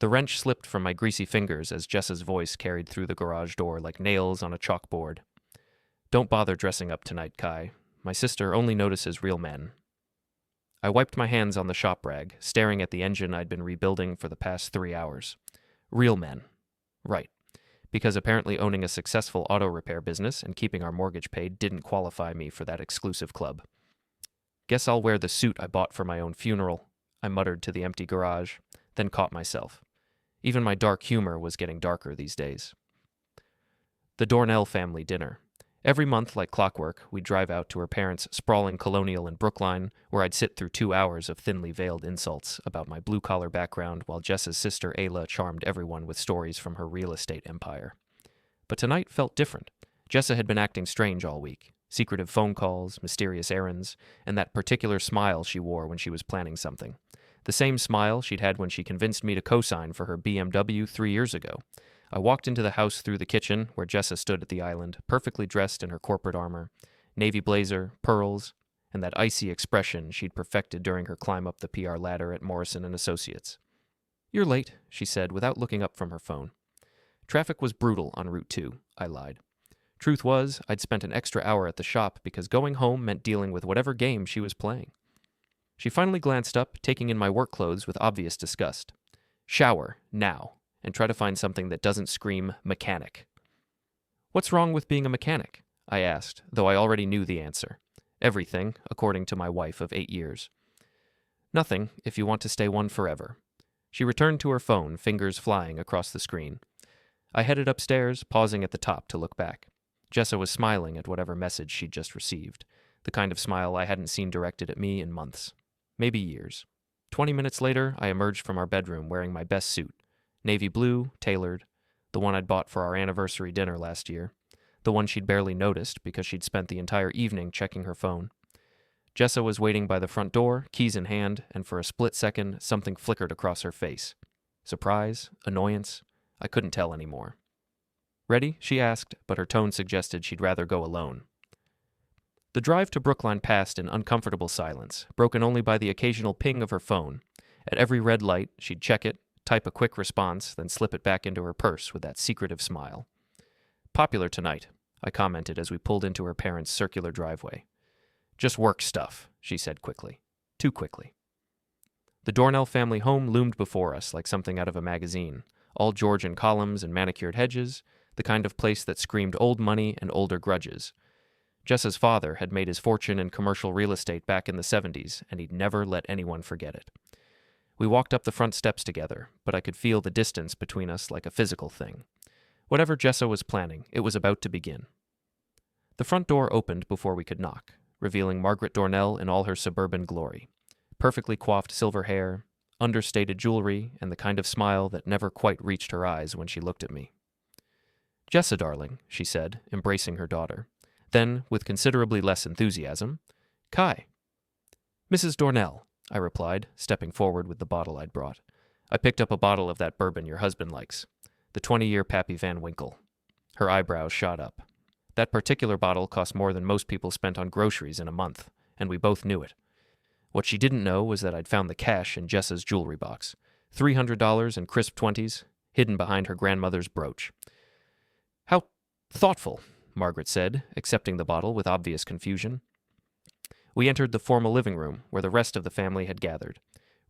The wrench slipped from my greasy fingers as Jessa's voice carried through the garage door like nails on a chalkboard. Don't bother dressing up tonight, Kai. My sister only notices real men. I wiped my hands on the shop rag, staring at the engine I'd been rebuilding for the past 3 hours. Real men. Right. Because apparently owning a successful auto repair business and keeping our mortgage paid didn't qualify me for that exclusive club. Guess I'll wear the suit I bought for my own funeral, I muttered to the empty garage, then caught myself. Even my dark humor was getting darker these days. The Dornell family dinner. Every month, like clockwork, we'd drive out to her parents' sprawling colonial in Brookline, where I'd sit through 2 hours of thinly veiled insults about my blue-collar background while Jessa's sister Ayla charmed everyone with stories from her real estate empire. But tonight felt different. Jessa had been acting strange all week. Secretive phone calls, mysterious errands, and that particular smile she wore when she was planning something. The same smile she'd had when she convinced me to co-sign for her BMW 3 years ago. I walked into the house through the kitchen, where Jessa stood at the island, perfectly dressed in her corporate armor, navy blazer, pearls, and that icy expression she'd perfected during her climb up the PR ladder at Morrison & Associates. "You're late," she said, without looking up from her phone. Traffic was brutal on Route 2, I lied. Truth was, I'd spent an extra hour at the shop because going home meant dealing with whatever game she was playing. She finally glanced up, taking in my work clothes with obvious disgust. "Shower, now, and try to find something that doesn't scream mechanic." "What's wrong with being a mechanic?" I asked, though I already knew the answer. Everything, according to my wife of 8 years. "Nothing, if you want to stay one forever." She returned to her phone, fingers flying across the screen. I headed upstairs, pausing at the top to look back. Jessa was smiling at whatever message she'd just received, the kind of smile I hadn't seen directed at me in months. Maybe years. 20 minutes later, I emerged from our bedroom wearing my best suit. Navy blue, tailored, the one I'd bought for our anniversary dinner last year, the one she'd barely noticed because she'd spent the entire evening checking her phone. Jessa was waiting by the front door, keys in hand, and for a split second, something flickered across her face. Surprise? Annoyance? I couldn't tell anymore. "Ready?" she asked, but her tone suggested she'd rather go alone. The drive to Brookline passed in uncomfortable silence, broken only by the occasional ping of her phone. At every red light, she'd check it, type a quick response, then slip it back into her purse with that secretive smile. "Popular tonight," I commented as we pulled into her parents' circular driveway. "Just work stuff," she said quickly. Too quickly. The Dornell family home loomed before us like something out of a magazine, all Georgian columns and manicured hedges, the kind of place that screamed old money and older grudges. Jessa's father had made his fortune in commercial real estate back in the 70s, and he'd never let anyone forget it. We walked up the front steps together, but I could feel the distance between us like a physical thing. Whatever Jessa was planning, it was about to begin. The front door opened before we could knock, revealing Margaret Dornell in all her suburban glory. Perfectly coiffed silver hair, understated jewelry, and the kind of smile that never quite reached her eyes when she looked at me. "Jessa, darling," she said, embracing her daughter. Then, with considerably less enthusiasm, "Kai." "Mrs. Dornell," I replied, stepping forward with the bottle I'd brought. "I picked up a bottle of that bourbon your husband likes. The 20-year Pappy Van Winkle." Her eyebrows shot up. That particular bottle cost more than most people spent on groceries in a month, and we both knew it. What she didn't know was that I'd found the cash in Jessa's jewelry box. $300 in crisp 20s, hidden behind her grandmother's brooch. "How thoughtful," Margaret said, accepting the bottle with obvious confusion. We entered the formal living room, where the rest of the family had gathered.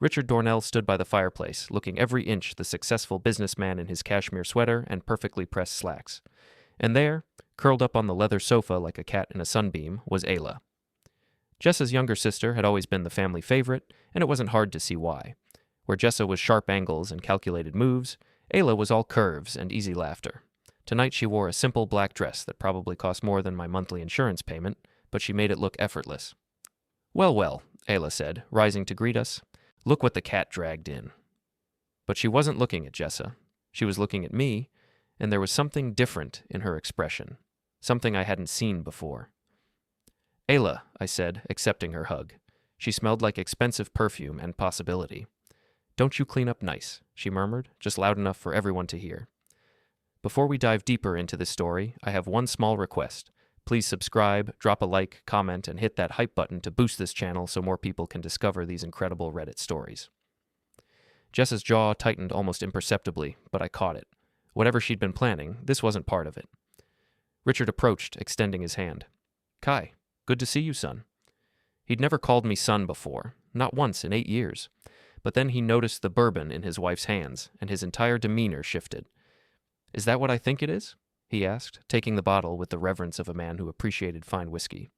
Richard Dornell stood by the fireplace, looking every inch the successful businessman in his cashmere sweater and perfectly pressed slacks. And there, curled up on the leather sofa like a cat in a sunbeam, was Ayla. Jessa's younger sister had always been the family favorite, and it wasn't hard to see why. Where Jessa was sharp angles and calculated moves, Ayla was all curves and easy laughter. Tonight she wore a simple black dress that probably cost more than my monthly insurance payment, but she made it look effortless. "Well, well," Ayla said, rising to greet us. "Look what the cat dragged in." But she wasn't looking at Jessa. She was looking at me, and there was something different in her expression, something I hadn't seen before. "Ayla," I said, accepting her hug. She smelled like expensive perfume and possibility. "Don't you clean up nice," she murmured, just loud enough for everyone to hear. Before we dive deeper into this story, I have one small request. Please subscribe, drop a like, comment, and hit that hype button to boost this channel so more people can discover these incredible Reddit stories. Jessa's jaw tightened almost imperceptibly, but I caught it. Whatever she'd been planning, this wasn't part of it. Richard approached, extending his hand. Kai, good to see you, son. He'd never called me son before, not once in 8 years. But then he noticed the bourbon in his wife's hands, and his entire demeanor shifted. Is that what I think it is? He asked, taking the bottle with the reverence of a man who appreciated fine whiskey.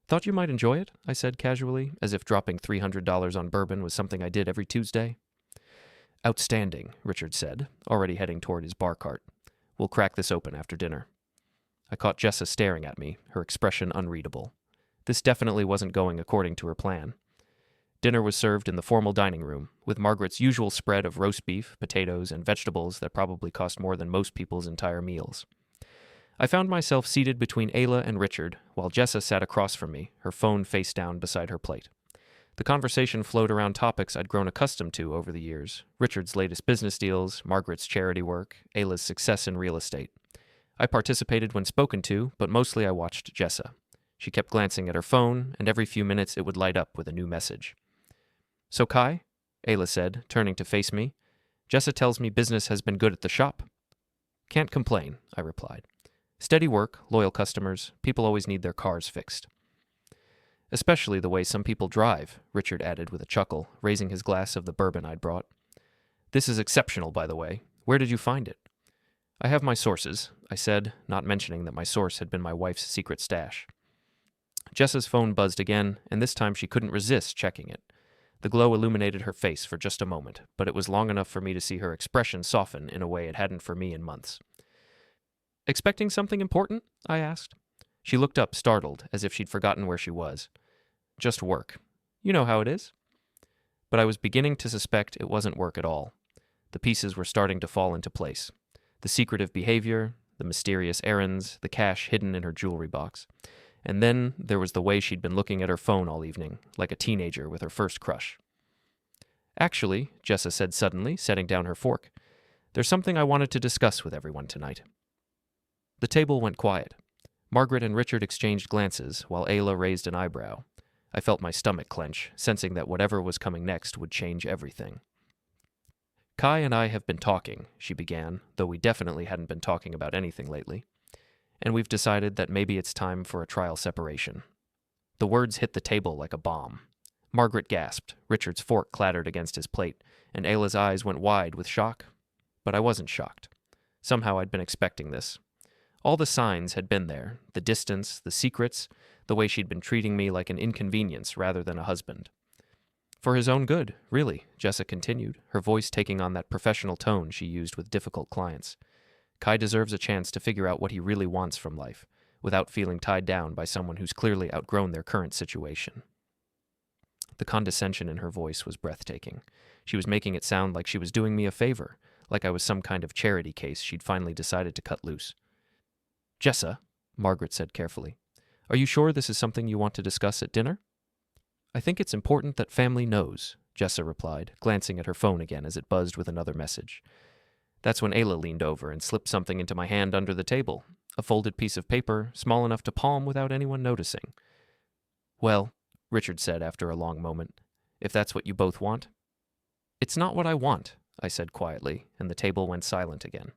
Thought you might enjoy it, I said casually, as if dropping $300 on bourbon was something I did every Tuesday. Outstanding, Richard said, already heading toward his bar cart. We'll crack this open after dinner. I caught Jessa staring at me, her expression unreadable. This definitely wasn't going according to her plan. Dinner was served in the formal dining room, with Margaret's usual spread of roast beef, potatoes, and vegetables that probably cost more than most people's entire meals. I found myself seated between Ayla and Richard, while Jessa sat across from me, her phone face down beside her plate. The conversation flowed around topics I'd grown accustomed to over the years: Richard's latest business deals, Margaret's charity work, Ayla's success in real estate. I participated when spoken to, but mostly I watched Jessa. She kept glancing at her phone, and every few minutes it would light up with a new message. So Kai, Ayla said, turning to face me, Jessa tells me business has been good at the shop. Can't complain, I replied. Steady work, loyal customers, people always need their cars fixed. Especially the way some people drive, Richard added with a chuckle, raising his glass of the bourbon I'd brought. This is exceptional, by the way. Where did you find it? I have my sources, I said, not mentioning that my source had been my wife's secret stash. Jessa's phone buzzed again, and this time she couldn't resist checking it. The glow illuminated her face for just a moment, but it was long enough for me to see her expression soften in a way it hadn't for me in months. Expecting something important? I asked. She looked up, startled, as if she'd forgotten where she was. Just work. You know how it is. But I was beginning to suspect it wasn't work at all. The pieces were starting to fall into place. The secretive behavior, the mysterious errands, the cash hidden in her jewelry box. And then there was the way she'd been looking at her phone all evening, like a teenager with her first crush. Actually, Jessa said suddenly, setting down her fork, there's something I wanted to discuss with everyone tonight. The table went quiet. Margaret and Richard exchanged glances, while Ayla raised an eyebrow. I felt my stomach clench, sensing that whatever was coming next would change everything. Kai and I have been talking, she began, though we definitely hadn't been talking about anything lately. And we've decided that maybe it's time for a trial separation. The words hit the table like a bomb. Margaret gasped, Richard's fork clattered against his plate, and Ayla's eyes went wide with shock. But I wasn't shocked. Somehow I'd been expecting this. All the signs had been there, the distance, the secrets, the way she'd been treating me like an inconvenience rather than a husband. For his own good, really, Jessa continued, her voice taking on that professional tone she used with difficult clients. Kai deserves a chance to figure out what he really wants from life, without feeling tied down by someone who's clearly outgrown their current situation. The condescension in her voice was breathtaking. She was making it sound like she was doing me a favor, like I was some kind of charity case she'd finally decided to cut loose. Jessa, Margaret said carefully, are you sure this is something you want to discuss at dinner? I think it's important that family knows, Jessa replied, glancing at her phone again as it buzzed with another message. That's when Ayla leaned over and slipped something into my hand under the table, a folded piece of paper small enough to palm without anyone noticing. Well, Richard said after a long moment, if that's what you both want. It's not what I want, I said quietly, and the table went silent again.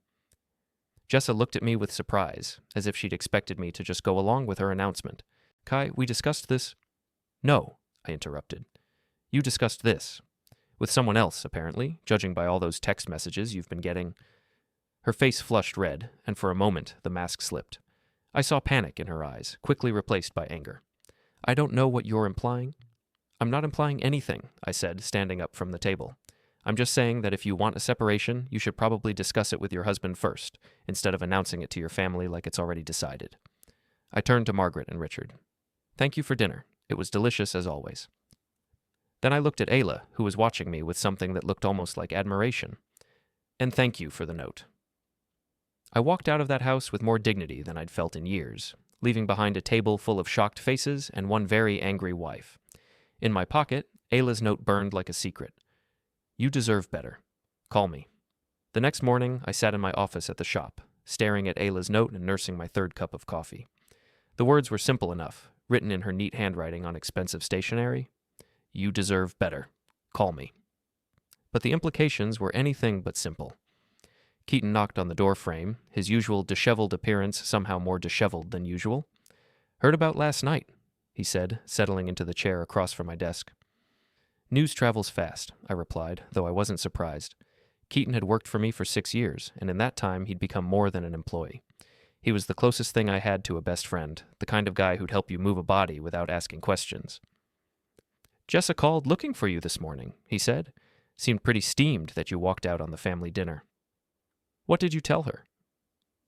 Jessa looked at me with surprise, as if she'd expected me to just go along with her announcement. Kai, we discussed this. No, I interrupted. You discussed this. With someone else, apparently, judging by all those text messages you've been getting. Her face flushed red, and for a moment the mask slipped. I saw panic in her eyes, quickly replaced by anger. I don't know what you're implying. I'm not implying anything, I said, standing up from the table. I'm just saying that if you want a separation, you should probably discuss it with your husband first, instead of announcing it to your family like it's already decided. I turned to Margaret and Richard. Thank you for dinner. It was delicious as always. Then I looked at Ayla, who was watching me with something that looked almost like admiration. And thank you for the note. I walked out of that house with more dignity than I'd felt in years, leaving behind a table full of shocked faces and one very angry wife. In my pocket, Ayla's note burned like a secret. You deserve better. Call me. The next morning, I sat in my office at the shop, staring at Ayla's note and nursing my third cup of coffee. The words were simple enough, written in her neat handwriting on expensive stationery. You deserve better. Call me. but the implications were anything but simple. Keaton knocked on the door frame, his usual disheveled appearance somehow more disheveled than usual. "Heard about last night," he said, settling into the chair across from my desk. "News travels fast," I replied, though I wasn't surprised. Keaton had worked for me for 6 years, and in that time he'd become more than an employee. He was the closest thing I had to a best friend, the kind of guy who'd help you move a body without asking questions. "Jessa called looking for you this morning," he said. "Seemed pretty steamed that you walked out on the family dinner." "What did you tell her?"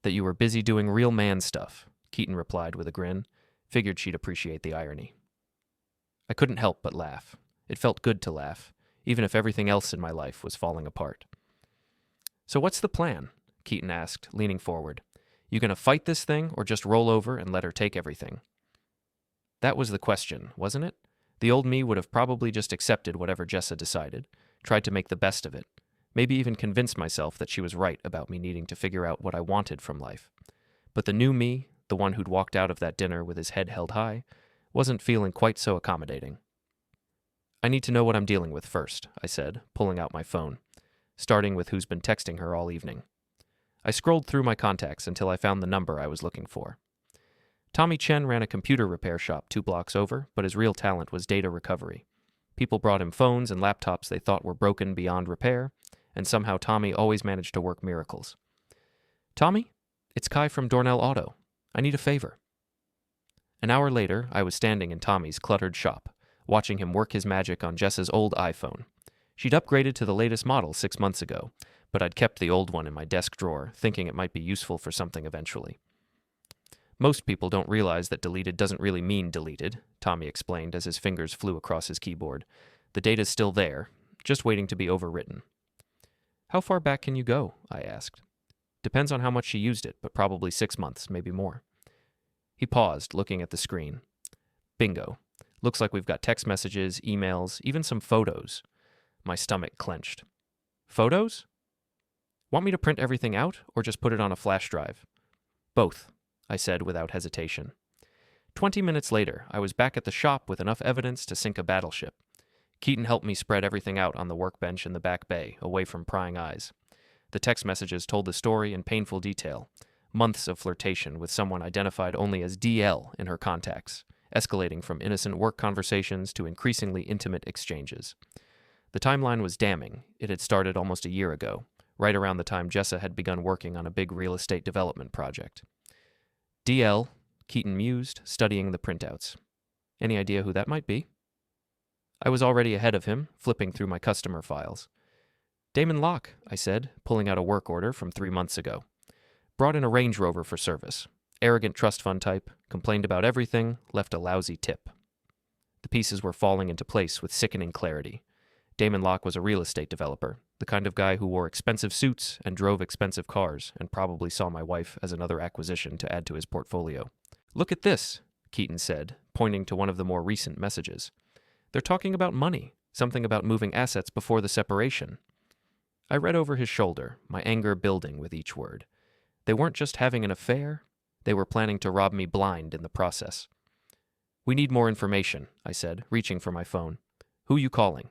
"That you were busy doing real man stuff," Keaton replied with a grin. Figured she'd appreciate the irony. I couldn't help but laugh. It felt good to laugh, even if everything else in my life was falling apart. "So what's the plan?" Keaton asked, leaning forward. "You gonna fight this thing, or just roll over and let her take everything?" That was the question, wasn't it? The old me would have probably just accepted whatever Jessa decided, tried to make the best of it, maybe even convinced myself that she was right about me needing to figure out what I wanted from life. But the new me, the one who'd walked out of that dinner with his head held high, wasn't feeling quite so accommodating. "I need to know what I'm dealing with first," I said, pulling out my phone, starting with who's been texting her all evening. I scrolled through my contacts until I found the number I was looking for. Tommy Chen ran a computer repair shop 2 blocks over, but his real talent was data recovery. People brought him phones and laptops they thought were broken beyond repair, and somehow Tommy always managed to work miracles. "Tommy, it's Kai from Dornell Auto. I need a favor." An hour later, I was standing in Tommy's cluttered shop, watching him work his magic on Jessa's old iPhone. She'd upgraded to the latest model 6 months ago, but I'd kept the old one in my desk drawer, thinking it might be useful for something eventually. "Most people don't realize that deleted doesn't really mean deleted," Tommy explained as his fingers flew across his keyboard. "The data's still there, just waiting to be overwritten." "How far back can you go?" I asked. "Depends on how much she used it, but probably 6 months, maybe more." He paused, looking at the screen. "Bingo. Looks like we've got text messages, emails, even some photos." My stomach clenched. "Photos? Want me to print everything out, or just put it on a flash drive?" "Both," I said without hesitation. 20 minutes later, I was back at the shop with enough evidence to sink a battleship. Keaton helped me spread everything out on the workbench in the back bay, away from prying eyes. The text messages told the story in painful detail. Months of flirtation with someone identified only as DL in her contacts, escalating from innocent work conversations to increasingly intimate exchanges. The timeline was damning. It had started almost a year ago, right around the time Jessa had begun working on a big real estate development project. DL, Keaton mused, studying the printouts. Any idea who that might be? I was already ahead of him, flipping through my customer files. "Damon Locke," I said, pulling out a work order from 3 months ago. Brought in a Range Rover for service. Arrogant trust fund type, complained about everything, left a lousy tip. The pieces were falling into place with sickening clarity. Damon Locke was a real estate developer, the kind of guy who wore expensive suits and drove expensive cars, and probably saw my wife as another acquisition to add to his portfolio. "Look at this," Keaton said, pointing to one of the more recent messages. "They're talking about money, something about moving assets before the separation." I read over his shoulder, my anger building with each word. They weren't just having an affair, they were planning to rob me blind in the process. "We need more information," I said, reaching for my phone. "Who you calling?"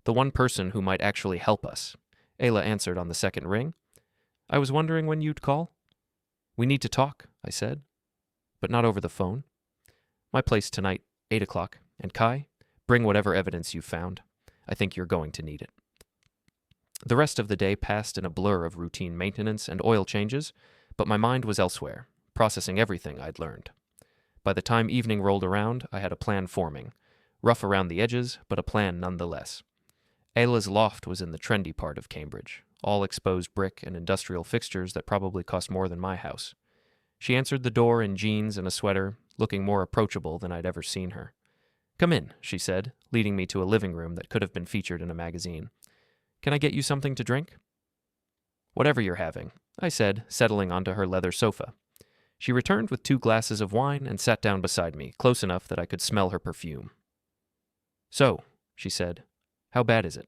"The one person who might actually help us," Ayla answered on the second ring. "I was wondering when you'd call." "We need to talk," I said. "But not over the phone." "My place tonight, 8 o'clock. And Kai, bring whatever evidence you've found. I think you're going to need it." The rest of the day passed in a blur of routine maintenance and oil changes, but my mind was elsewhere, processing everything I'd learned. By the time evening rolled around, I had a plan forming. Rough around the edges, but a plan nonetheless. Ayla's loft was in the trendy part of Cambridge, all exposed brick and industrial fixtures that probably cost more than my house. She answered the door in jeans and a sweater, looking more approachable than I'd ever seen her. "Come in," she said, leading me to a living room that could have been featured in a magazine. "Can I get you something to drink?" "Whatever you're having," I said, settling onto her leather sofa. She returned with 2 glasses of wine and sat down beside me, close enough that I could smell her perfume. "So," she said, "how bad is it?"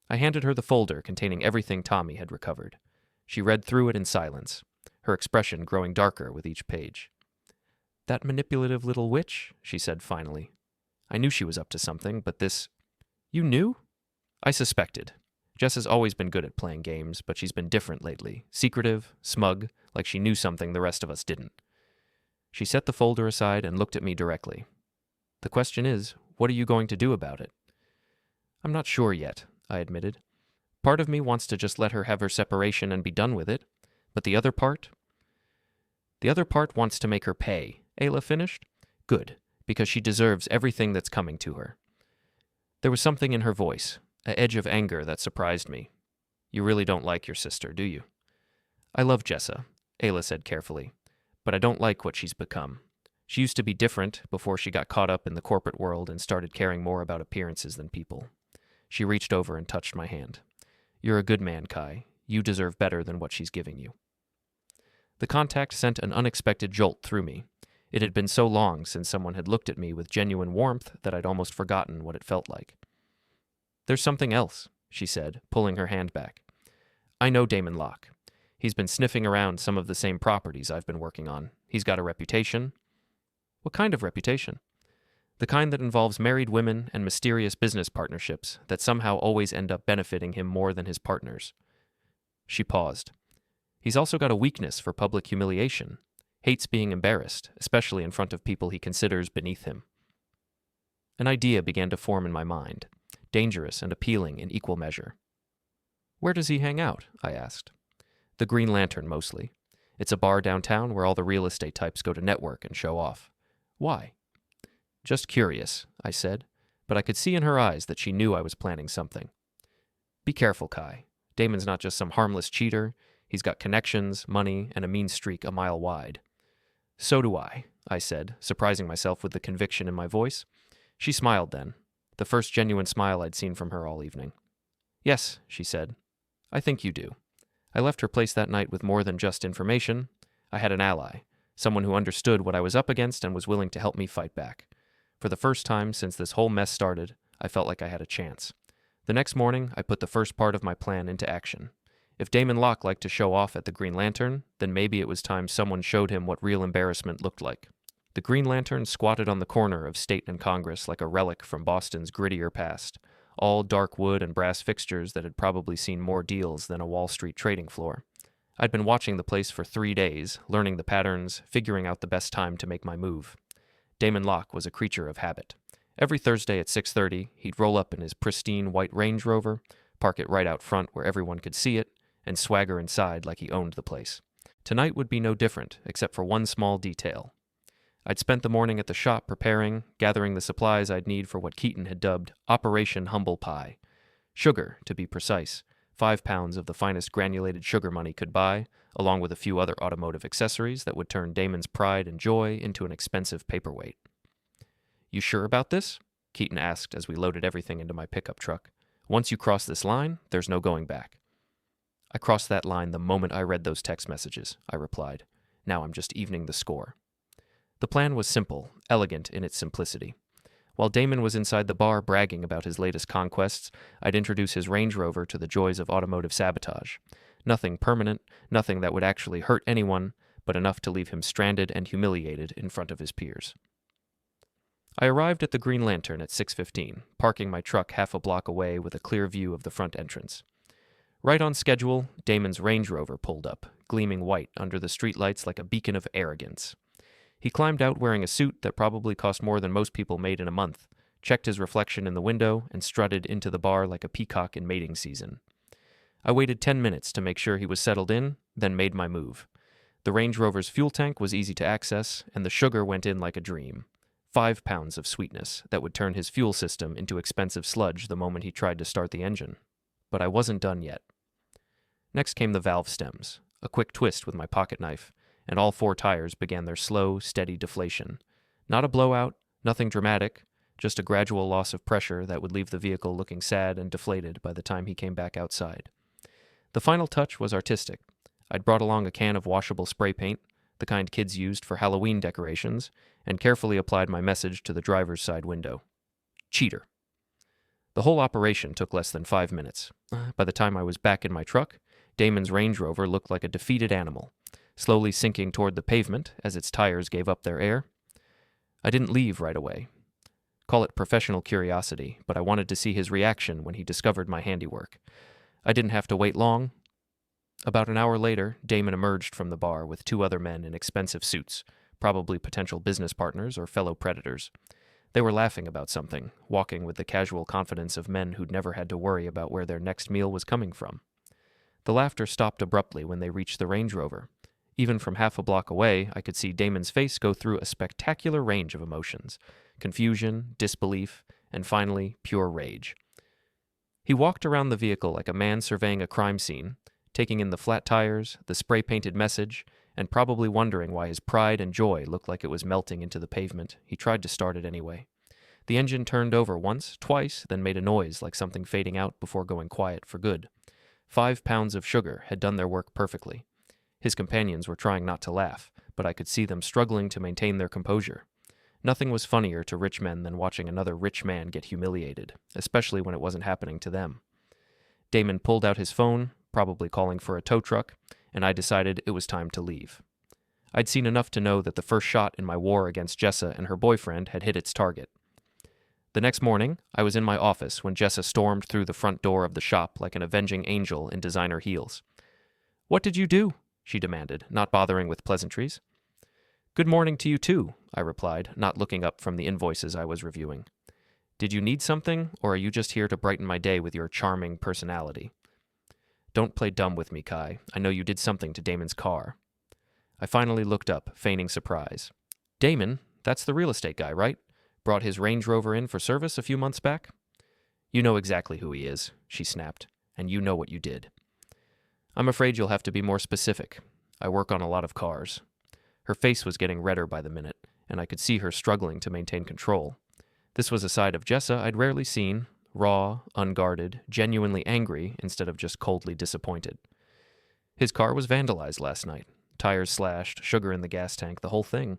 I handed her the folder containing everything Tommy had recovered. She read through it in silence, her expression growing darker with each page. "That manipulative little witch," she said finally. I knew she was up to something, but this... "You knew?" I suspected. Jess has always been good at playing games, but she's been different lately. Secretive, smug, like she knew something the rest of us didn't. She set the folder aside and looked at me directly. The question is, what are you going to do about it? I'm not sure yet, I admitted. Part of me wants to just let her have her separation and be done with it, but the other part? The other part wants to make her pay. Ayla finished. Good, because she deserves everything that's coming to her. There was something in her voice, an edge of anger that surprised me. You really don't like your sister, do you? I love Jessa, Ayla said carefully, but I don't like what she's become. She used to be different before she got caught up in the corporate world and started caring more about appearances than people. She reached over and touched my hand. You're a good man, Kai. You deserve better than what she's giving you. The contact sent an unexpected jolt through me. It had been so long since someone had looked at me with genuine warmth that I'd almost forgotten what it felt like. There's something else, she said, pulling her hand back. I know Damon Locke. He's been sniffing around some of the same properties I've been working on. He's got a reputation. What kind of reputation? The kind that involves married women and mysterious business partnerships that somehow always end up benefiting him more than his partners. She paused. He's also got a weakness for public humiliation. Hates being embarrassed, especially in front of people he considers beneath him. An idea began to form in my mind, dangerous and appealing in equal measure. Where does he hang out? I asked. The Green Lantern, mostly. It's a bar downtown where all the real estate types go to network and show off. Why? Just curious, I said, but I could see in her eyes that she knew I was planning something. Be careful, Kai. Damon's not just some harmless cheater. He's got connections, money, and a mean streak a mile wide. So do I said, surprising myself with the conviction in my voice. She smiled then, the first genuine smile I'd seen from her all evening. Yes, she said. I think you do. I left her place that night with more than just information. I had an ally, someone who understood what I was up against and was willing to help me fight back. For the first time since this whole mess started, I felt like I had a chance. The next morning, I put the first part of my plan into action. If Damon Locke liked to show off at the Green Lantern, then maybe it was time someone showed him what real embarrassment looked like. The Green Lantern squatted on the corner of State and Congress like a relic from Boston's grittier past, all dark wood and brass fixtures that had probably seen more deals than a Wall Street trading floor. I'd been watching the place for 3 days, learning the patterns, figuring out the best time to make my move. Damon Locke was a creature of habit. Every Thursday at 6:30, he'd roll up in his pristine white Range Rover, park it right out front where everyone could see it, and swagger inside like he owned the place. Tonight would be no different, except for one small detail. I'd spent the morning at the shop preparing, gathering the supplies I'd need for what Keaton had dubbed Operation Humble Pie. Sugar, to be precise, 5 pounds of the finest granulated sugar money could buy, along with a few other automotive accessories that would turn Damon's pride and joy into an expensive paperweight. You sure about this? Keaton asked as we loaded everything into my pickup truck. Once you cross this line, there's no going back. I crossed that line the moment I read those text messages, I replied. Now I'm just evening the score. The plan was simple, elegant in its simplicity. While Damon was inside the bar bragging about his latest conquests, I'd introduce his Range Rover to the joys of automotive sabotage. Nothing permanent, nothing that would actually hurt anyone, but enough to leave him stranded and humiliated in front of his peers. I arrived at the Green Lantern at 6:15, parking my truck half a block away with a clear view of the front entrance. Right on schedule, Damon's Range Rover pulled up, gleaming white under the streetlights like a beacon of arrogance. He climbed out wearing a suit that probably cost more than most people made in a month, checked his reflection in the window, and strutted into the bar like a peacock in mating season. I waited 10 minutes to make sure he was settled in, then made my move. The Range Rover's fuel tank was easy to access, and the sugar went in like a dream. 5 pounds of sweetness that would turn his fuel system into expensive sludge the moment he tried to start the engine. But I wasn't done yet. Next came the valve stems, a quick twist with my pocket knife, and all 4 tires began their slow, steady deflation. Not a blowout, nothing dramatic, just a gradual loss of pressure that would leave the vehicle looking sad and deflated by the time he came back outside. The final touch was artistic. I'd brought along a can of washable spray paint, the kind kids used for Halloween decorations, and carefully applied my message to the driver's side window. Cheater. The whole operation took less than 5 minutes. By the time I was back in my truck, Damon's Range Rover looked like a defeated animal, slowly sinking toward the pavement as its tires gave up their air. I didn't leave right away. Call it professional curiosity, but I wanted to see his reaction when he discovered my handiwork. I didn't have to wait long. About an hour later, Damon emerged from the bar with 2 other men in expensive suits, probably potential business partners or fellow predators. They were laughing about something, walking with the casual confidence of men who'd never had to worry about where their next meal was coming from. The laughter stopped abruptly when they reached the Range Rover. Even from half a block away, I could see Damon's face go through a spectacular range of emotions: confusion, disbelief, and finally, pure rage. He walked around the vehicle like a man surveying a crime scene, taking in the flat tires, the spray-painted message, and probably wondering why his pride and joy looked like it was melting into the pavement. He tried to start it anyway. The engine turned over once, twice, then made a noise like something fading out before going quiet for good. 5 pounds of sugar had done their work perfectly. His companions were trying not to laugh, but I could see them struggling to maintain their composure. Nothing was funnier to rich men than watching another rich man get humiliated, especially when it wasn't happening to them. Damon pulled out his phone, probably calling for a tow truck, and I decided it was time to leave. I'd seen enough to know that the first shot in my war against Jessa and her boyfriend had hit its target. The next morning, I was in my office when Jessa stormed through the front door of the shop like an avenging angel in designer heels. "What did you do?" she demanded, not bothering with pleasantries. "Good morning to you too," I replied, not looking up from the invoices I was reviewing. "Did you need something, or are you just here to brighten my day with your charming personality?" "Don't play dumb with me, Kai. I know you did something to Damon's car." I finally looked up, feigning surprise. "Damon? That's the real estate guy, right? Brought his Range Rover in for service a few months back?" "You know exactly who he is," she snapped, "and you know what you did." "I'm afraid you'll have to be more specific. I work on a lot of cars." Her face was getting redder by the minute, and I could see her struggling to maintain control. This was a side of Jessa I'd rarely seen, raw, unguarded, genuinely angry instead of just coldly disappointed. "His car was vandalized last night. Tires slashed, sugar in the gas tank, the whole thing."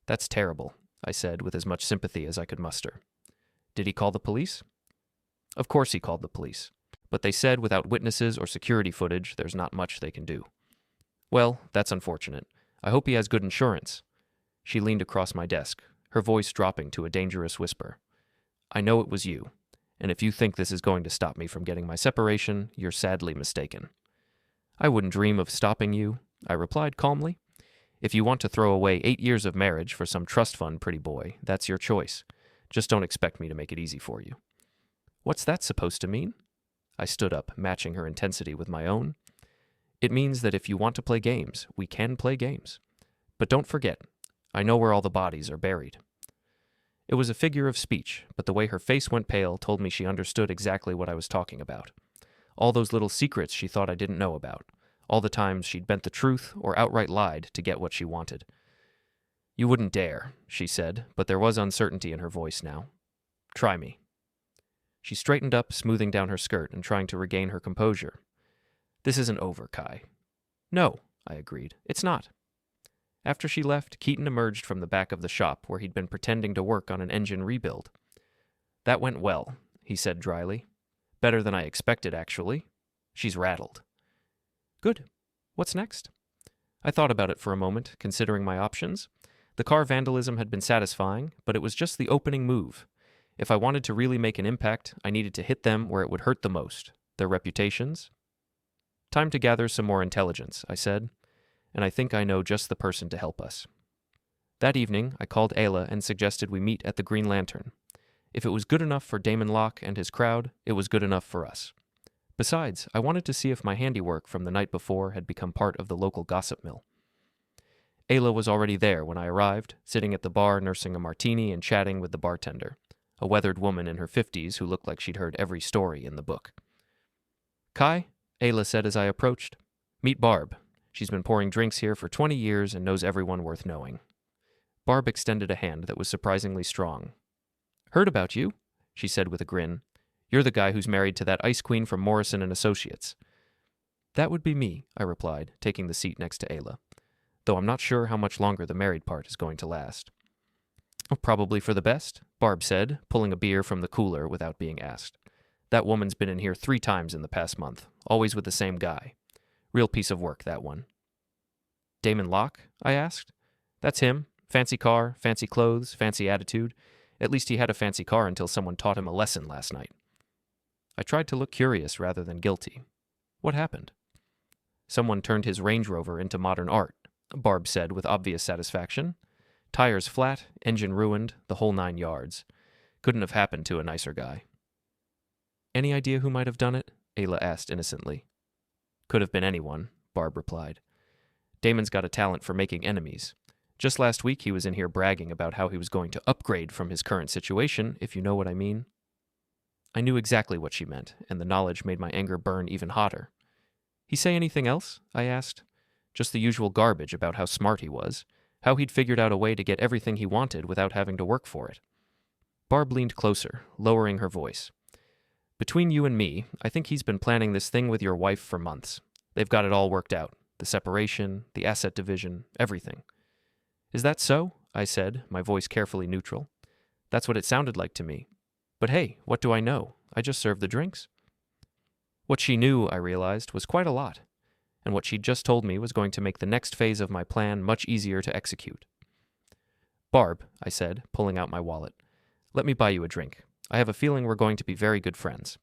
"That's terrible," I said with as much sympathy as I could muster. "Did he call the police?" "Of course he called the police. But they said without witnesses or security footage, there's not much they can do." "Well, that's unfortunate. I hope he has good insurance." She leaned across my desk, her voice dropping to a dangerous whisper. "I know it was you, and if you think this is going to stop me from getting my separation, you're sadly mistaken." "I wouldn't dream of stopping you," I replied calmly. "If you want to throw away 8 years of marriage for some trust fund, pretty boy, that's your choice. Just don't expect me to make it easy for you." "What's that supposed to mean?" I stood up, matching her intensity with my own. "It means that if you want to play games, we can play games. But don't forget, I know where all the bodies are buried." It was a figure of speech, but the way her face went pale told me she understood exactly what I was talking about. All those little secrets she thought I didn't know about. All the times she'd bent the truth or outright lied to get what she wanted. "You wouldn't dare," she said, but there was uncertainty in her voice now. "Try me." She straightened up, smoothing down her skirt and trying to regain her composure. "This isn't over, Kai." "No," I agreed. "It's not." After she left, Keaton emerged from the back of the shop where he'd been pretending to work on an engine rebuild. "That went well," he said dryly. "Better than I expected, actually. She's rattled." "Good. What's next?" I thought about it for a moment, considering my options. The car vandalism had been satisfying, but it was just the opening move. If I wanted to really make an impact, I needed to hit them where it would hurt the most, their reputations. "Time to gather some more intelligence," I said, "and I think I know just the person to help us." That evening, I called Ayla and suggested we meet at the Green Lantern. If it was good enough for Damon Locke and his crowd, it was good enough for us. Besides, I wanted to see if my handiwork from the night before had become part of the local gossip mill. Ayla was already there when I arrived, sitting at the bar nursing a martini and chatting with the bartender, a weathered woman in her 50s who looked like she'd heard every story in the book. "Kai," Ayla said as I approached, "meet Barb. She's been pouring drinks here for 20 years and knows everyone worth knowing." Barb extended a hand that was surprisingly strong. "Heard about you," she said with a grin. "You're the guy who's married to that ice queen from Morrison and Associates." "That would be me," I replied, taking the seat next to Ayla, "though I'm not sure how much longer the married part is going to last." "Probably for the best," Barb said, pulling a beer from the cooler without being asked. "That woman's been in here 3 times in the past month, always with the same guy. Real piece of work, that one." "Damon Locke?" I asked. "That's him. Fancy car, fancy clothes, fancy attitude. At least he had a fancy car until someone taught him a lesson last night. I tried to look curious rather than guilty. What happened? Someone turned his Range Rover into modern art, Barb said with obvious satisfaction. Tires flat, engine ruined, the whole 9 yards. Couldn't have happened to a nicer guy. Any idea who might have done it? Ayla asked innocently. Could have been anyone, Barb replied. Damon's got a talent for making enemies. Just last week he was in here bragging about how he was going to upgrade from his current situation, if you know what I mean. I knew exactly what she meant, and the knowledge made my anger burn even hotter. He say anything else? I asked. Just the usual garbage about how smart he was, how he'd figured out a way to get everything he wanted without having to work for it. Barb leaned closer, lowering her voice. Between you and me, I think he's been planning this thing with your wife for months. They've got it all worked out. The separation, the asset division, everything. Is that so? I said, my voice carefully neutral. That's what it sounded like to me. But hey, what do I know? I just served the drinks. What she knew, I realized, was quite a lot, and what she'd just told me was going to make the next phase of my plan much easier to execute. Barb, I said, pulling out my wallet, let me buy you a drink. I have a feeling we're going to be very good friends.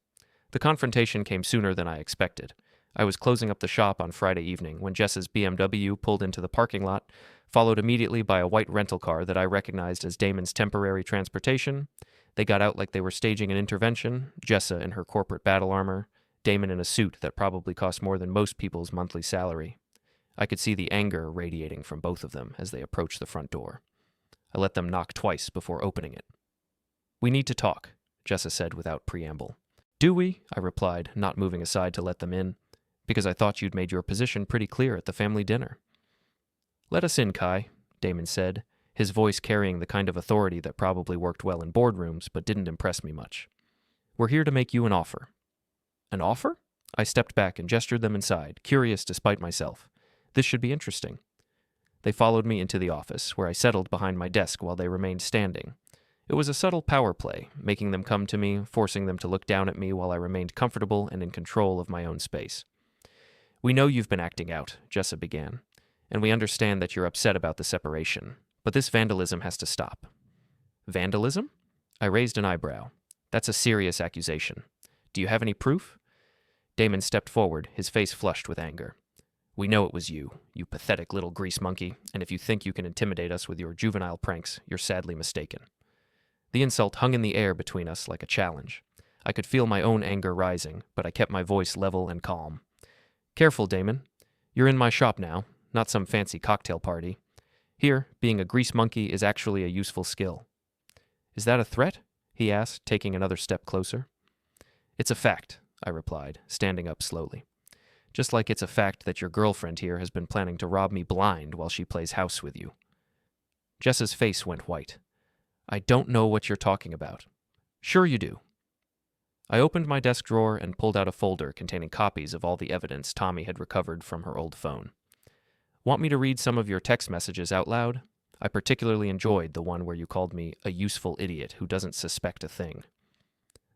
The confrontation came sooner than I expected. I was closing up the shop on Friday evening when Jessa's BMW pulled into the parking lot, followed immediately by a white rental car that I recognized as Damon's temporary transportation. They got out like they were staging an intervention, Jessa in her corporate battle armor, Damon in a suit that probably cost more than most people's monthly salary. I could see the anger radiating from both of them as they approached the front door. I let them knock twice before opening it. We need to talk, Jessa said without preamble. Do we? I replied, not moving aside to let them in, because I thought you'd made your position pretty clear at the family dinner. Let us in, Kai, Damon said, his voice carrying the kind of authority that probably worked well in boardrooms but didn't impress me much. We're here to make you an offer. An offer? I stepped back and gestured them inside, curious despite myself. This should be interesting. They followed me into the office, where I settled behind my desk while they remained standing. It was a subtle power play, making them come to me, forcing them to look down at me while I remained comfortable and in control of my own space. We know you've been acting out, Jessa began, and we understand that you're upset about the separation, but this vandalism has to stop. Vandalism? I raised an eyebrow. That's a serious accusation. Do you have any proof? Damon stepped forward, his face flushed with anger. We know it was you, you pathetic little grease monkey, and if you think you can intimidate us with your juvenile pranks, you're sadly mistaken. The insult hung in the air between us like a challenge. I could feel my own anger rising, but I kept my voice level and calm. Careful, Damon. You're in my shop now, not some fancy cocktail party. Here, being a grease monkey is actually a useful skill. Is that a threat? He asked, taking another step closer. It's a fact, I replied, standing up slowly. Just like it's a fact that your girlfriend here has been planning to rob me blind while she plays house with you. Jessa's face went white. I don't know what you're talking about. Sure you do. I opened my desk drawer and pulled out a folder containing copies of all the evidence Tommy had recovered from her old phone. Want me to read some of your text messages out loud? I particularly enjoyed the one where you called me a useful idiot who doesn't suspect a thing.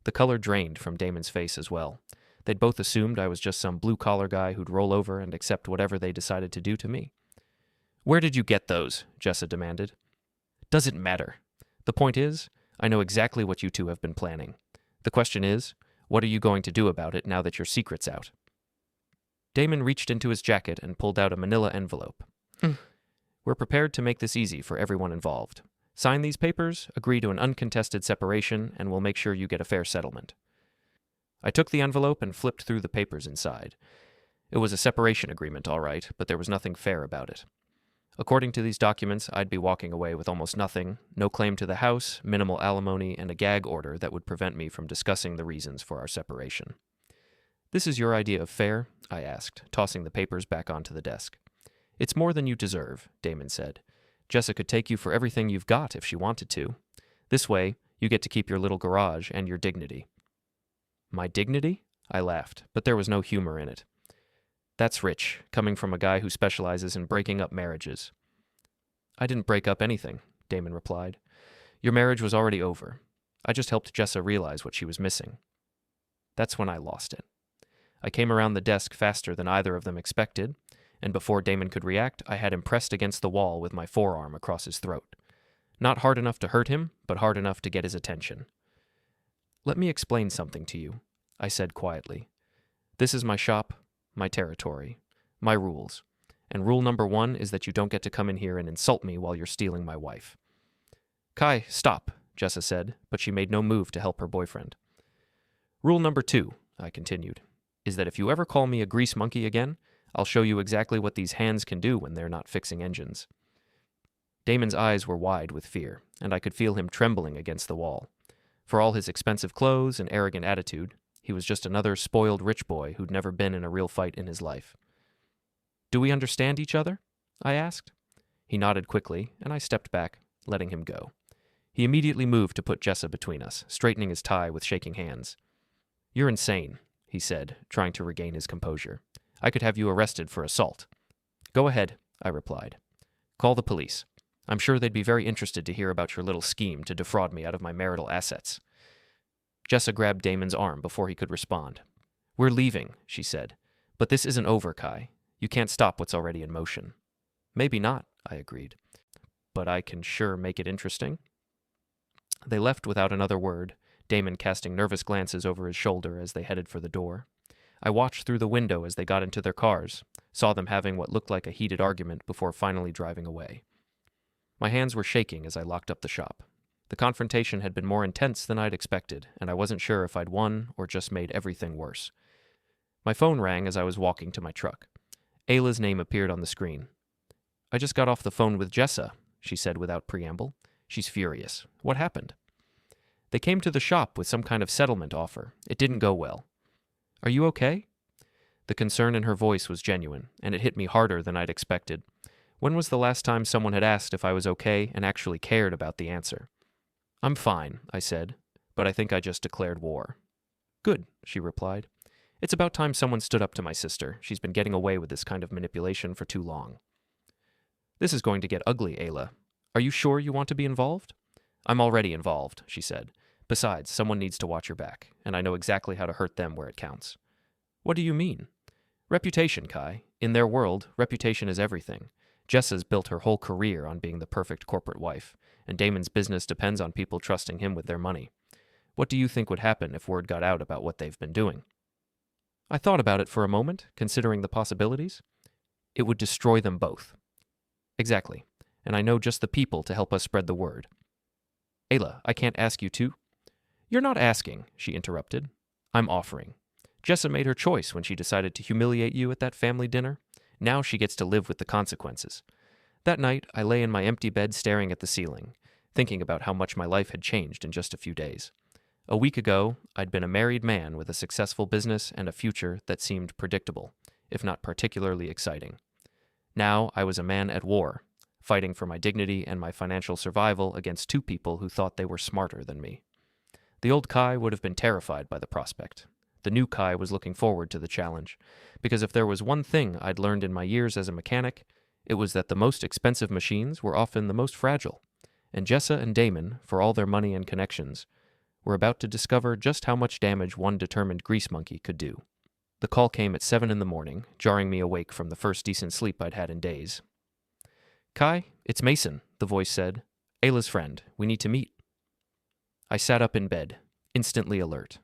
The color drained from Damon's face as well. They'd both assumed I was just some blue-collar guy who'd roll over and accept whatever they decided to do to me. Where did you get those? Jessa demanded. Doesn't matter. The point is, I know exactly what you two have been planning. The question is, what are you going to do about it now that your secret's out? Damon reached into his jacket and pulled out a manila envelope. We're prepared to make this easy for everyone involved. Sign these papers, agree to an uncontested separation, and we'll make sure you get a fair settlement. I took the envelope and flipped through the papers inside. It was a separation agreement, all right, but there was nothing fair about it. According to these documents, I'd be walking away with almost nothing, no claim to the house, minimal alimony, and a gag order that would prevent me from discussing the reasons for our separation. This is your idea of fair? I asked, tossing the papers back onto the desk. It's more than you deserve, Damon said. Jessa could take you for everything you've got if she wanted to. This way, you get to keep your little garage and your dignity. My dignity? I laughed, but there was no humor in it. That's rich, coming from a guy who specializes in breaking up marriages. I didn't break up anything, Damon replied. Your marriage was already over. I just helped Jessa realize what she was missing. That's when I lost it. I came around the desk faster than either of them expected, and before Damon could react, I had him pressed against the wall with my forearm across his throat. Not hard enough to hurt him, but hard enough to get his attention. "Let me explain something to you," I said quietly. "This is my shop, my territory, my rules. And rule number 1 is that you don't get to come in here and insult me while you're stealing my wife." "Kai, stop," Jessa said, but she made no move to help her boyfriend. "Rule number 2, I continued, "is that if you ever call me a grease monkey again, I'll show you exactly what these hands can do when they're not fixing engines." Damon's eyes were wide with fear, and I could feel him trembling against the wall. For all his expensive clothes and arrogant attitude, he was just another spoiled rich boy who'd never been in a real fight in his life. "Do we understand each other?" I asked. He nodded quickly, and I stepped back, letting him go. He immediately moved to put Jessa between us, straightening his tie with shaking hands. "You're insane," he said, trying to regain his composure. "I could have you arrested for assault." "Go ahead," I replied. "Call the police. I'm sure they'd be very interested to hear about your little scheme to defraud me out of my marital assets." Jessa grabbed Damon's arm before he could respond. "We're leaving," she said. "But this isn't over, Kai. You can't stop what's already in motion." "Maybe not," I agreed. "But I can sure make it interesting." They left without another word, Damon casting nervous glances over his shoulder as they headed for the door. I watched through the window as they got into their cars, saw them having what looked like a heated argument before finally driving away. My hands were shaking as I locked up the shop. The confrontation had been more intense than I'd expected, and I wasn't sure if I'd won or just made everything worse. My phone rang as I was walking to my truck. Ayla's name appeared on the screen. "I just got off the phone with Jessa," she said without preamble. "She's furious. What happened?" "They came to the shop with some kind of settlement offer. It didn't go well." "Are you okay?" The concern in her voice was genuine, and it hit me harder than I'd expected. When was the last time someone had asked if I was okay and actually cared about the answer? "I'm fine," I said, "but I think I just declared war." "Good," she replied. "It's about time someone stood up to my sister. She's been getting away with this kind of manipulation for too long." "This is going to get ugly, Ayla. Are you sure you want to be involved?" "I'm already involved," she said. "Besides, someone needs to watch your back, and I know exactly how to hurt them where it counts." "What do you mean?" "Reputation, Kai. In their world, reputation is everything. Jessa's built her whole career on being the perfect corporate wife, and Damon's business depends on people trusting him with their money. What do you think would happen if word got out about what they've been doing?" I thought about it for a moment, considering the possibilities. "It would destroy them both." "Exactly. And I know just the people to help us spread the word." "Ayla, I can't ask you to." "You're not asking," she interrupted. "I'm offering. Jessa made her choice when she decided to humiliate you at that family dinner. Now she gets to live with the consequences." That night, I lay in my empty bed staring at the ceiling, thinking about how much my life had changed in just a few days. A week ago, I'd been a married man with a successful business and a future that seemed predictable, if not particularly exciting. Now I was a man at war, fighting for my dignity and my financial survival against two people who thought they were smarter than me. The old Kai would have been terrified by the prospect. The new Kai was looking forward to the challenge, because if there was one thing I'd learned in my years as a mechanic, it was that the most expensive machines were often the most fragile, and Jessa and Damon, for all their money and connections, were about to discover just how much damage one determined grease monkey could do. The call came at 7 in the morning, jarring me awake from the first decent sleep I'd had in days. "Kai, it's Mason," the voice said. "Ayla's friend. We need to meet." I sat up in bed, instantly alert.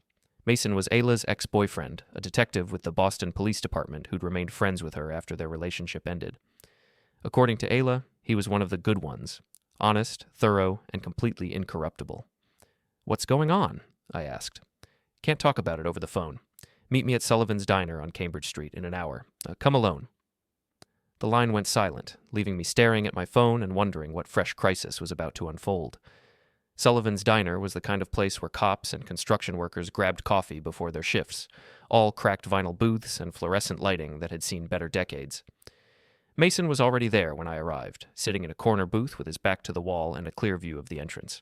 Mason was Ayla's ex-boyfriend, a detective with the Boston Police Department who'd remained friends with her after their relationship ended. According to Ayla, he was one of the good ones, honest, thorough, and completely incorruptible. "What's going on?" I asked. "Can't talk about it over the phone. Meet me at Sullivan's Diner on Cambridge Street in an hour. Come alone." The line went silent, leaving me staring at my phone and wondering what fresh crisis was about to unfold. Sullivan's Diner was the kind of place where cops and construction workers grabbed coffee before their shifts, all cracked vinyl booths and fluorescent lighting that had seen better decades. Mason was already there when I arrived, sitting in a corner booth with his back to the wall and a clear view of the entrance.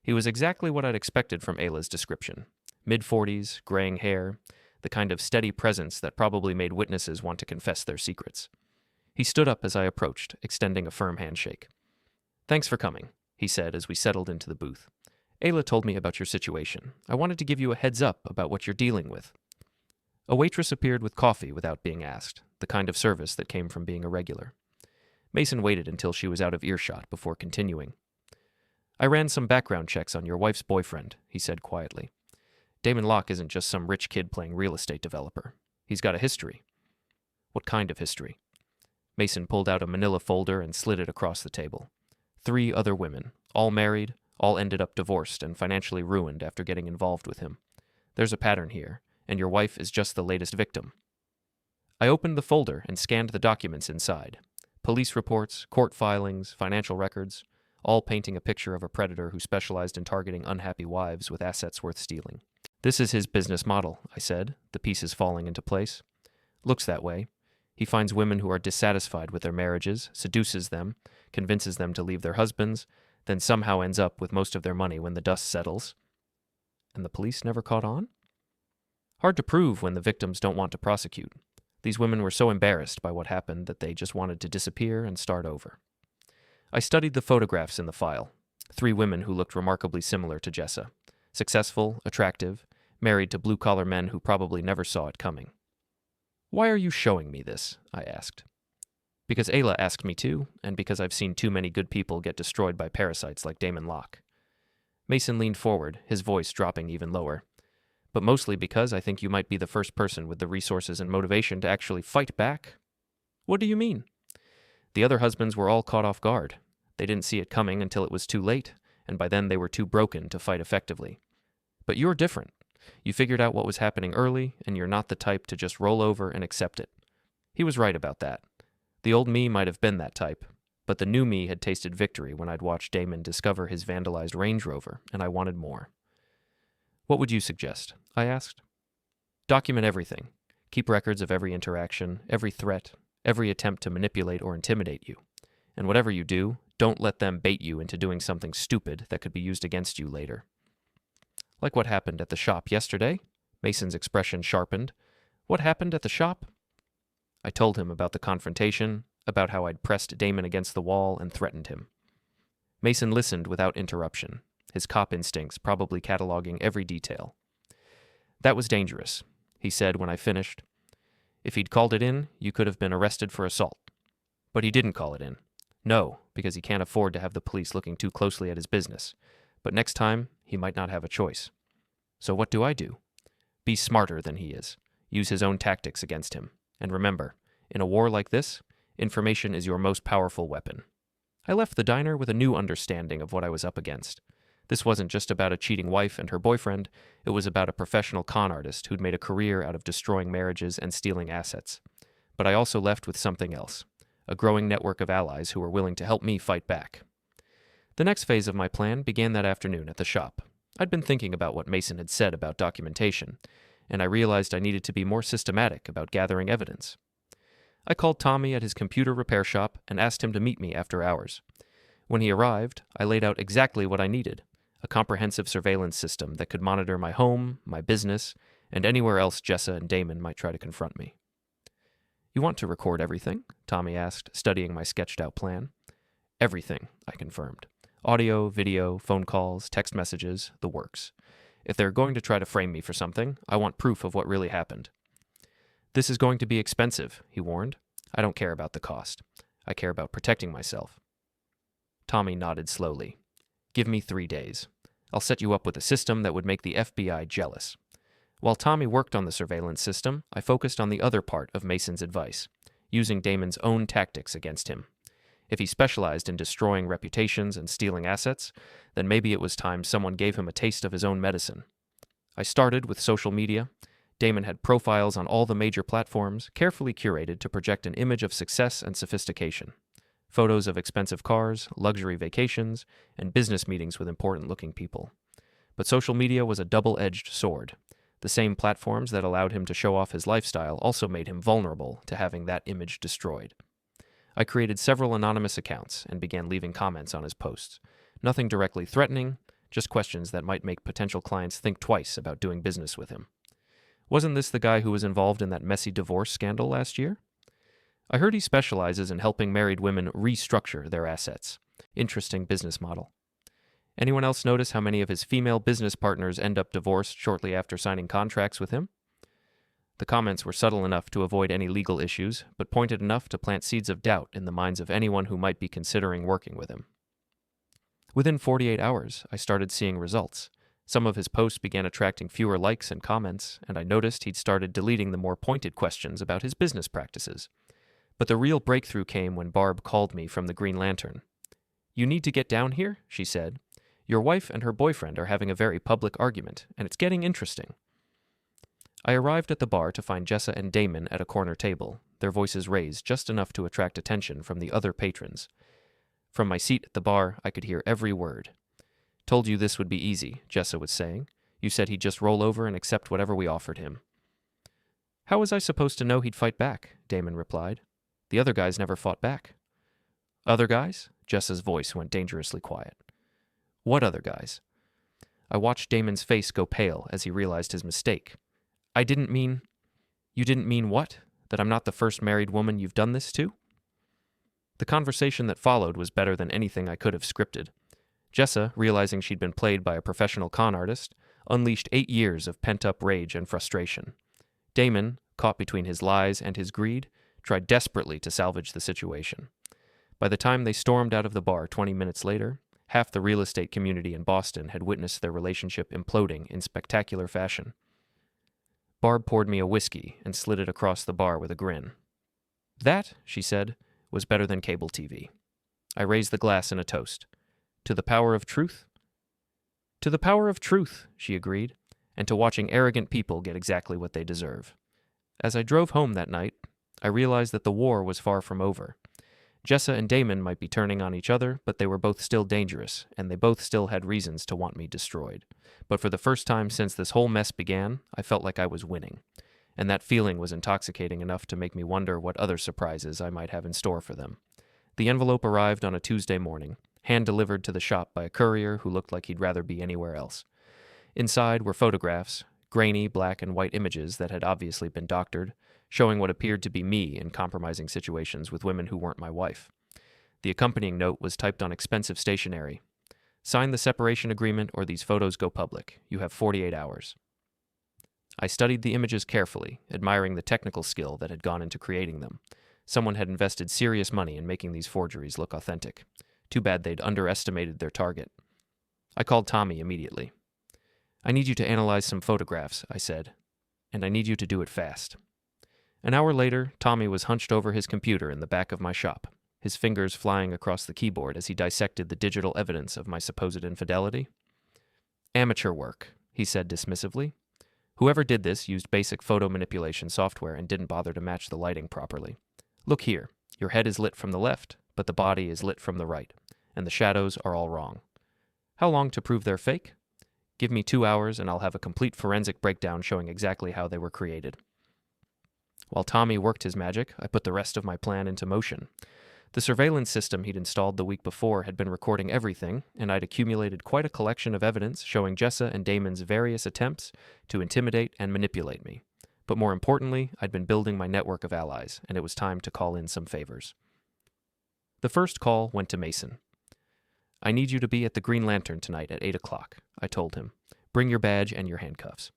He was exactly what I'd expected from Ayla's description. Mid-40s, graying hair, the kind of steady presence that probably made witnesses want to confess their secrets. He stood up as I approached, extending a firm handshake. "Thanks for coming," he said as we settled into the booth. "Ayla told me about your situation. I wanted to give you a heads up about what you're dealing with." A waitress appeared with coffee without being asked, the kind of service that came from being a regular. Mason waited until she was out of earshot before continuing. I ran some background checks on your wife's boyfriend, he said quietly. Damon Locke isn't just some rich kid playing real estate developer. He's got a history. What kind of history? Mason pulled out a manila folder and slid it across the table. 3 other women, all married, all ended up divorced and financially ruined after getting involved with him. There's a pattern here, and your wife is just the latest victim. I opened the folder and scanned the documents inside. Police reports, court filings, financial records, all painting a picture of a predator who specialized in targeting unhappy wives with assets worth stealing. This is his business model, I said, the pieces falling into place. Looks that way. He finds women who are dissatisfied with their marriages, seduces them, convinces them to leave their husbands, then somehow ends up with most of their money when the dust settles. And the police never caught on? Hard to prove when the victims don't want to prosecute. These women were so embarrassed by what happened that they just wanted to disappear and start over. I studied the photographs in the file. 3 women who looked remarkably similar to Jessa. Successful, attractive, married to blue-collar men who probably never saw it coming. Why are you showing me this? I asked. Because Ayla asked me to, and because I've seen too many good people get destroyed by parasites like Damon Locke. Mason leaned forward, his voice dropping even lower. But mostly because I think you might be the first person with the resources and motivation to actually fight back. What do you mean? The other husbands were all caught off guard. They didn't see it coming until it was too late, and by then they were too broken to fight effectively. But you're different. You figured out what was happening early, and you're not the type to just roll over and accept it. He was right about that. The old me might have been that type, but the new me had tasted victory when I'd watched Damon discover his vandalized Range Rover, and I wanted more. What would you suggest? I asked. Document everything. Keep records of every interaction, every threat, every attempt to manipulate or intimidate you. And whatever you do, don't let them bait you into doing something stupid that could be used against you later. Like what happened at the shop yesterday? Mason's expression sharpened. What happened at the shop? I told him about the confrontation, about how I'd pressed Damon against the wall and threatened him. Mason listened without interruption, his cop instincts probably cataloging every detail. That was dangerous, he said when I finished. If he'd called it in, you could have been arrested for assault. But he didn't call it in. No, because he can't afford to have the police looking too closely at his business. But next time, he might not have a choice. So what do? Be smarter than he is. Use his own tactics against him. And remember, in a war like this, information is your most powerful weapon. I left the diner with a new understanding of what I was up against. This wasn't just about a cheating wife and her boyfriend, it was about a professional con artist who'd made a career out of destroying marriages and stealing assets. But I also left with something else, a growing network of allies who were willing to help me fight back. The next phase of my plan began that afternoon at the shop. I'd been thinking about what Mason had said about documentation, and I realized I needed to be more systematic about gathering evidence. I called Tommy at his computer repair shop and asked him to meet me after hours. When he arrived, I laid out exactly what I needed, a comprehensive surveillance system that could monitor my home, my business, and anywhere else Jessa and Damon might try to confront me. You want to record everything? Tommy asked, studying my sketched-out plan. Everything, I confirmed. Audio, video, phone calls, text messages, the works. If they're going to try to frame me for something, I want proof of what really happened. This is going to be expensive, he warned. I don't care about the cost. I care about protecting myself. Tommy nodded slowly. Give me 3 days. I'll set you up with a system that would make the FBI jealous. While Tommy worked on the surveillance system, I focused on the other part of Mason's advice, using Damon's own tactics against him. If he specialized in destroying reputations and stealing assets, then maybe it was time someone gave him a taste of his own medicine. I started with social media. Damon had profiles on all the major platforms, carefully curated to project an image of success and sophistication. Photos of expensive cars, luxury vacations, and business meetings with important-looking people. But social media was a double-edged sword. The same platforms that allowed him to show off his lifestyle also made him vulnerable to having that image destroyed. I created several anonymous accounts and began leaving comments on his posts. Nothing directly threatening, just questions that might make potential clients think twice about doing business with him. Wasn't this the guy who was involved in that messy divorce scandal last year? I heard he specializes in helping married women restructure their assets. Interesting business model. Anyone else notice how many of his female business partners end up divorced shortly after signing contracts with him? The comments were subtle enough to avoid any legal issues, but pointed enough to plant seeds of doubt in the minds of anyone who might be considering working with him. Within 48 hours, I started seeing results. Some of his posts began attracting fewer likes and comments, and I noticed he'd started deleting the more pointed questions about his business practices. But the real breakthrough came when Barb called me from the Green Lantern. "You need to get down here," she said. "Your wife and her boyfriend are having a very public argument, and it's getting interesting." I arrived at the bar to find Jessa and Damon at a corner table, their voices raised just enough to attract attention from the other patrons. From my seat at the bar, I could hear every word. "Told you this would be easy," Jessa was saying. "You said he'd just roll over and accept whatever we offered him." "How was I supposed to know he'd fight back?" Damon replied. "The other guys never fought back." "Other guys?" Jessa's voice went dangerously quiet. "What other guys?" I watched Damon's face go pale as he realized his mistake. "I didn't mean—" "You didn't mean what? That I'm not the first married woman you've done this to?" The conversation that followed was better than anything I could have scripted. Jessa, realizing she'd been played by a professional con artist, unleashed 8 years of pent-up rage and frustration. Damon, caught between his lies and his greed, tried desperately to salvage the situation. By the time they stormed out of the bar 20 minutes later, half the real estate community in Boston had witnessed their relationship imploding in spectacular fashion. Barb poured me a whiskey and slid it across the bar with a grin. "That," she said, "was better than cable TV." I raised the glass in a toast. "To the power of truth?" "To the power of truth," she agreed, "and to watching arrogant people get exactly what they deserve." As I drove home that night, I realized that the war was far from over. Jessa and Damon might be turning on each other, but they were both still dangerous, and they both still had reasons to want me destroyed. But for the first time since this whole mess began, I felt like I was winning. And that feeling was intoxicating enough to make me wonder what other surprises I might have in store for them. The envelope arrived on a Tuesday morning, hand-delivered to the shop by a courier who looked like he'd rather be anywhere else. Inside were photographs, grainy black and white images that had obviously been doctored, showing what appeared to be me in compromising situations with women who weren't my wife. The accompanying note was typed on expensive stationery. "Sign the separation agreement or these photos go public. You have 48 hours. I studied the images carefully, admiring the technical skill that had gone into creating them. Someone had invested serious money in making these forgeries look authentic. Too bad they'd underestimated their target. I called Tommy immediately. "I need you to analyze some photographs," I said, "and I need you to do it fast." An hour later, Tommy was hunched over his computer in the back of my shop, his fingers flying across the keyboard as he dissected the digital evidence of my supposed infidelity. "Amateur work," he said dismissively. "Whoever did this used basic photo manipulation software and didn't bother to match the lighting properly. Look here, your head is lit from the left, but the body is lit from the right, and the shadows are all wrong. How long to prove they're fake? Give me 2 hours and I'll have a complete forensic breakdown showing exactly how they were created." While Tommy worked his magic, I put the rest of my plan into motion. The surveillance system he'd installed the week before had been recording everything, and I'd accumulated quite a collection of evidence showing Jessa and Damon's various attempts to intimidate and manipulate me. But more importantly, I'd been building my network of allies, and it was time to call in some favors. The first call went to Mason. "I need you to be at the Green Lantern tonight at 8 o'clock, I told him. "Bring your badge and your handcuffs."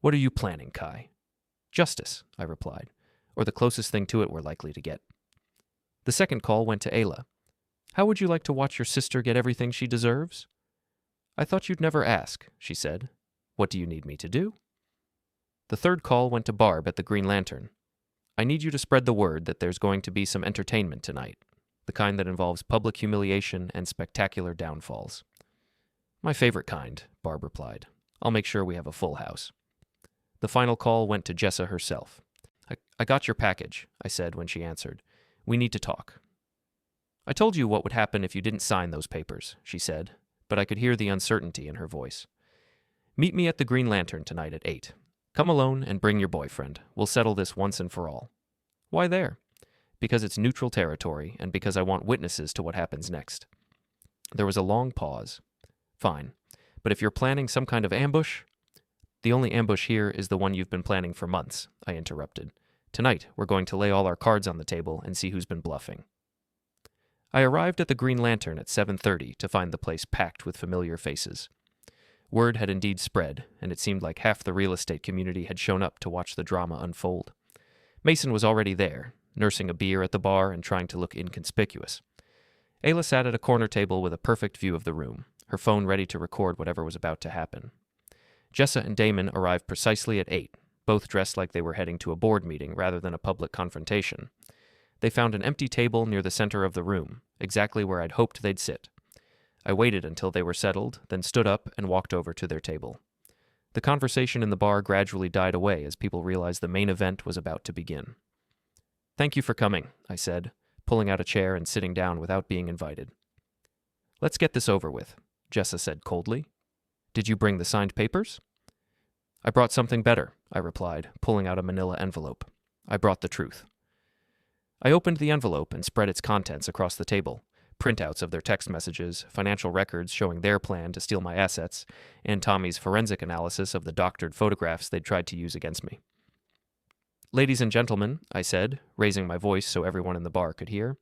"What are you planning, Kai?" "Justice," I replied, "or the closest thing to it we're likely to get." The second call went to Ayla. "How would you like to watch your sister get everything she deserves?" "I thought you'd never ask," she said. "What do you need me to do?" The third call went to Barb at the Green Lantern. "I need you to spread the word that there's going to be some entertainment tonight, the kind that involves public humiliation and spectacular downfalls." "My favorite kind," Barb replied. "I'll make sure we have a full house." The final call went to Jessa herself. I got your package," I said when she answered. "We need to talk." "I told you what would happen if you didn't sign those papers," she said, but I could hear the uncertainty in her voice. "Meet me at the Green Lantern tonight at 8. Come alone and bring your boyfriend. We'll settle this once and for all." "Why there?" "Because it's neutral territory, and because I want witnesses to what happens next." There was a long pause. "Fine, but if you're planning some kind of ambush—" "The only ambush here is the one you've been planning for months," I interrupted. "Tonight, we're going to lay all our cards on the table and see who's been bluffing." I arrived at the Green Lantern at 7:30 to find the place packed with familiar faces. Word had indeed spread, and it seemed like half the real estate community had shown up to watch the drama unfold. Mason was already there, nursing a beer at the bar and trying to look inconspicuous. Ayla sat at a corner table with a perfect view of the room, her phone ready to record whatever was about to happen. Jessa and Damon arrived precisely at 8, both dressed like they were heading to a board meeting rather than a public confrontation. They found an empty table near the center of the room, exactly where I'd hoped they'd sit. I waited until they were settled, then stood up and walked over to their table. The conversation in the bar gradually died away as people realized the main event was about to begin. "Thank you for coming," I said, pulling out a chair and sitting down without being invited. "Let's get this over with," Jessa said coldly. "Did you bring the signed papers?" "I brought something better," I replied, pulling out a manila envelope. "I brought the truth." I opened the envelope and spread its contents across the table. Printouts of their text messages, financial records showing their plan to steal my assets, and Tommy's forensic analysis of the doctored photographs they'd tried to use against me. "Ladies and gentlemen," I said, raising my voice so everyone in the bar could hear,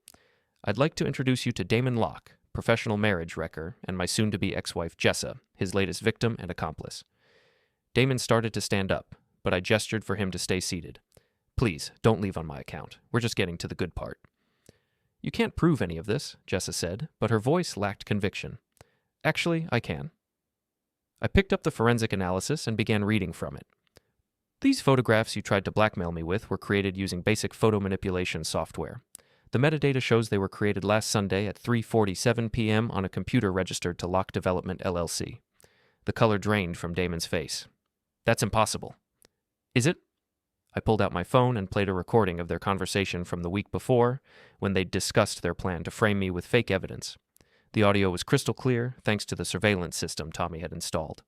"I'd like to introduce you to Damon Locke, professional marriage wrecker, and my soon-to-be ex-wife Jessa, his latest victim and accomplice." Damon started to stand up, but I gestured for him to stay seated. "Please, don't leave on my account. We're just getting to the good part." "You can't prove any of this," Jessa said, but her voice lacked conviction. "Actually, I can." I picked up the forensic analysis and began reading from it. "These photographs you tried to blackmail me with were created using basic photo manipulation software. The metadata shows they were created last Sunday at 3:47 p.m. on a computer registered to Locke Development LLC. The color drained from Damon's face. "That's impossible." "Is it?" I pulled out my phone and played a recording of their conversation from the week before, when they'd discussed their plan to frame me with fake evidence. The audio was crystal clear, thanks to the surveillance system Tommy had installed.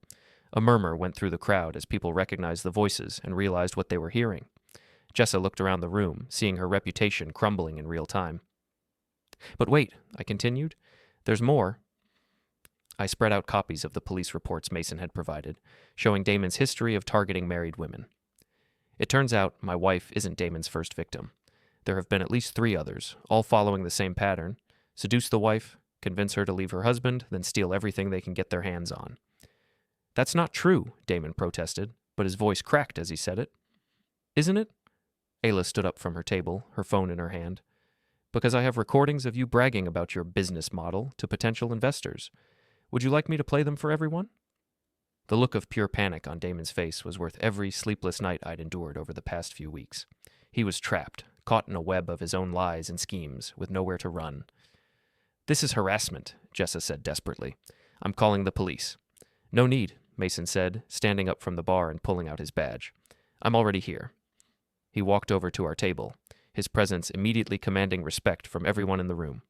A murmur went through the crowd as people recognized the voices and realized what they were hearing. Jessa looked around the room, seeing her reputation crumbling in real time. "But wait," I continued. "There's more." I spread out copies of the police reports Mason had provided, showing Damon's history of targeting married women. It turns out my wife isn't Damon's first victim. There have been at least 3 others, all following the same pattern: seduce the wife, convince her to leave her husband, then steal everything they can get their hands on. "That's not true," Damon protested, but his voice cracked as he said it. "Isn't it?" Ayla stood up from her table, her phone in her hand. "Because I have recordings of you bragging about your business model to potential investors. Would you like me to play them for everyone?" The look of pure panic on Damon's face was worth every sleepless night I'd endured over the past few weeks. He was trapped, caught in a web of his own lies and schemes, with nowhere to run. "This is harassment," Jessa said desperately. "I'm calling the police." "No need," Mason said, standing up from the bar and pulling out his badge. "I'm already here." He walked over to our table, his presence immediately commanding respect from everyone in the room.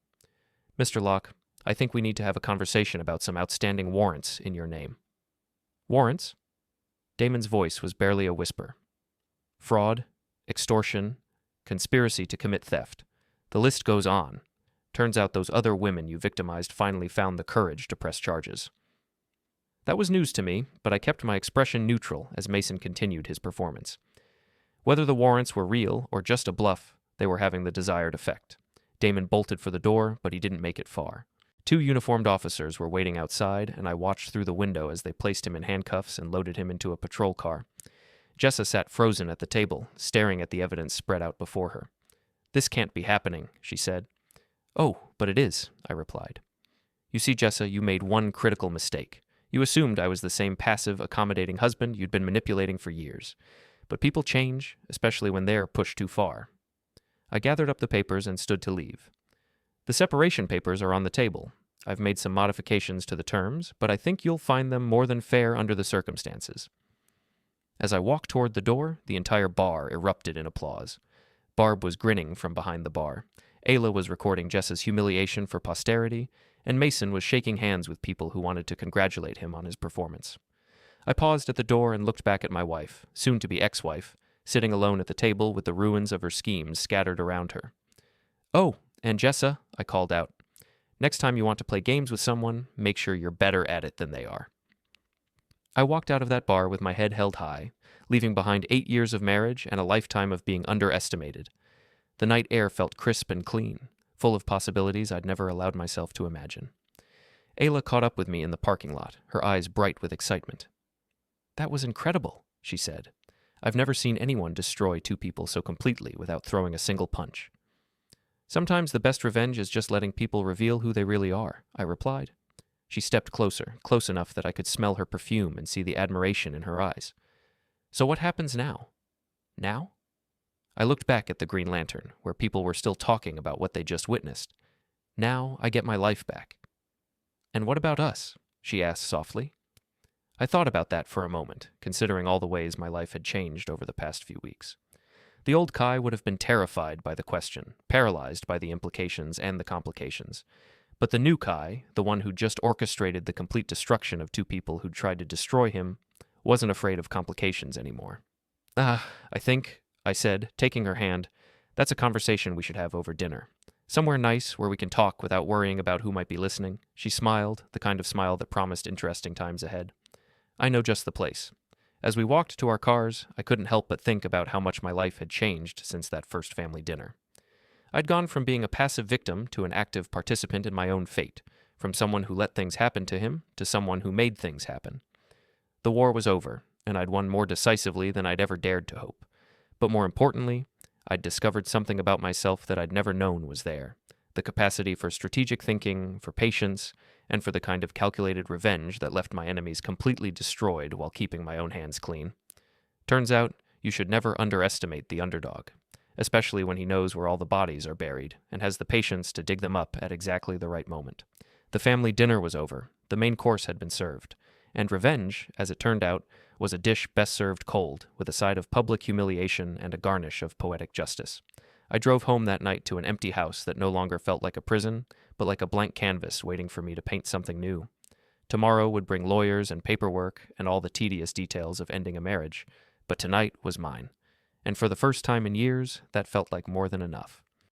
"Mr. Locke, I think we need to have a conversation about some outstanding warrants in your name." "Warrants?" Damon's voice was barely a whisper. "Fraud, extortion, conspiracy to commit theft. The list goes on. Turns out those other women you victimized finally found the courage to press charges." That was news to me, but I kept my expression neutral as Mason continued his performance. Whether the warrants were real or just a bluff, they were having the desired effect. Damon bolted for the door, but he didn't make it far. 2 uniformed officers were waiting outside, and I watched through the window as they placed him in handcuffs and loaded him into a patrol car. Jessa sat frozen at the table, staring at the evidence spread out before her. "This can't be happening," she said. "Oh, but it is," I replied. "You see, Jessa, you made one critical mistake. You assumed I was the same passive, accommodating husband you'd been manipulating for years. But people change, especially when they're pushed too far." I gathered up the papers and stood to leave. "The separation papers are on the table. I've made some modifications to the terms, but I think you'll find them more than fair under the circumstances." As I walked toward the door, the entire bar erupted in applause. Barb was grinning from behind the bar. Ayla was recording Jessa's humiliation for posterity, and Mason was shaking hands with people who wanted to congratulate him on his performance. I paused at the door and looked back at my wife, soon-to-be ex-wife, sitting alone at the table with the ruins of her schemes scattered around her. "Oh, and Jessa," I called out, "next time you want to play games with someone, make sure you're better at it than they are." I walked out of that bar with my head held high, leaving behind 8 years of marriage and a lifetime of being underestimated. The night air felt crisp and clean, full of possibilities I'd never allowed myself to imagine. Ayla caught up with me in the parking lot, her eyes bright with excitement. "That was incredible," she said. "I've never seen anyone destroy 2 people so completely without throwing a single punch." Sometimes the best revenge is just letting people reveal who they really are, I replied. She stepped closer, close enough that I could smell her perfume and see the admiration in her eyes. So what happens now? Now? I looked back at the Green Lantern, where people were still talking about what they just witnessed. Now I get my life back. And what about us? She asked softly. I thought about that for a moment, considering all the ways my life had changed over the past few weeks. The old Kai would have been terrified by the question, paralyzed by the implications and the complications. But the new Kai, the one who just orchestrated the complete destruction of two people who'd tried to destroy him, wasn't afraid of complications anymore. I think, I said, taking her hand, that's a conversation we should have over dinner. Somewhere nice where we can talk without worrying about who might be listening. She smiled, the kind of smile that promised interesting times ahead. I know just the place. As we walked to our cars, I couldn't help but think about how much my life had changed since that first family dinner. I'd gone from being a passive victim to an active participant in my own fate, from someone who let things happen to him to someone who made things happen. The war was over, and I'd won more decisively than I'd ever dared to hope. But more importantly, I'd discovered something about myself that I'd never known was there, the capacity for strategic thinking, for patience, and for the kind of calculated revenge that left my enemies completely destroyed while keeping my own hands clean. Turns out, you should never underestimate the underdog, especially when he knows where all the bodies are buried and has the patience to dig them up at exactly the right moment. The family dinner was over, the main course had been served, and revenge, as it turned out, was a dish best served cold, with a side of public humiliation and a garnish of poetic justice. I drove home that night to an empty house that no longer felt like a prison, but like a blank canvas waiting for me to paint something new. Tomorrow would bring lawyers and paperwork and all the tedious details of ending a marriage, but tonight was mine. And for the first time in years, that felt like more than enough.